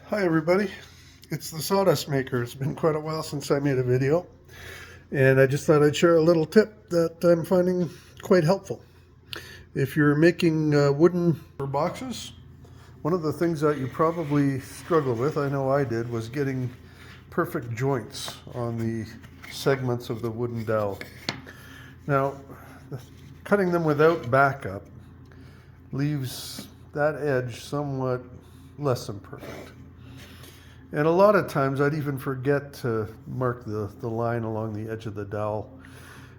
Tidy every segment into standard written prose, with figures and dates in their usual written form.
Hi everybody, it's the sawdust maker. It's been quite a while since I made a video, and I just thought I'd share a little tip that I'm finding quite helpful. If you're making wooden boxes, one of the things that you probably struggle with, I know I did, was getting perfect joints on the segments of the wooden dowel. Now, cutting them without backup leaves that edge somewhat less than perfect. And a lot of times I'd even forget to mark the line along the edge of the dowel.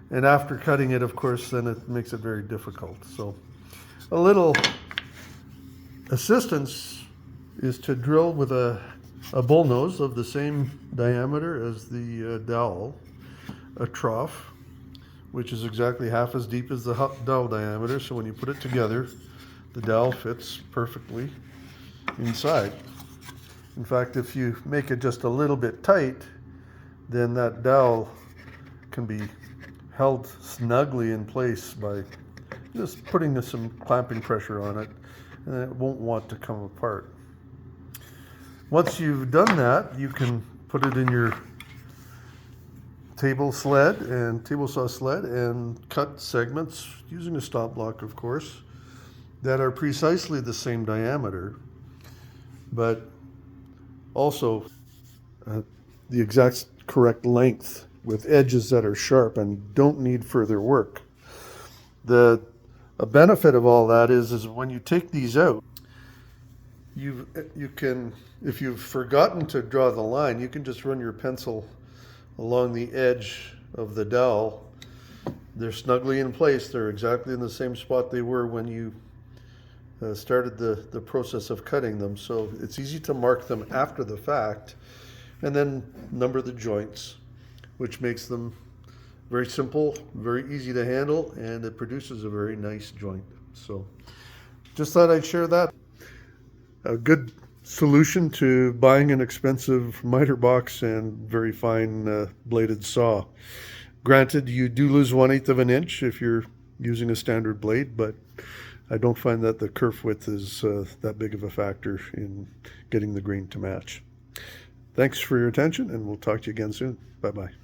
And after cutting it, of course, then it makes it very difficult. So a little assistance is to drill with a bull nose of the same diameter as the dowel, a trough, which is exactly half as deep as the dowel diameter. So when you put it together, the dowel fits perfectly inside. In fact, if you make it just a little bit tight, then that dowel can be held snugly in place by just putting some clamping pressure on it, and it won't want to come apart. Once you've done that, you can put it in your table saw sled and cut segments using a stop block, of course, that are precisely the same diameter, but also the exact correct length with edges that are sharp and don't need further work. A benefit of all that is when you take these out, you can, if you've forgotten to draw the line, you can just run your pencil along the edge of the dowel. They're snugly in place. They're exactly in the same spot they were when you started the process of cutting them. So it's easy to mark them after the fact and then number the joints, which makes them very simple, very easy to handle, and it produces a very nice joint. So just thought I'd share that. A good solution to buying an expensive miter box and very fine bladed saw. Granted, you do lose 1/8 of an inch if you're using a standard blade, but I don't find that the kerf width is that big of a factor in getting the grain to match. Thanks for your attention, and we'll talk to you again soon. Bye-bye.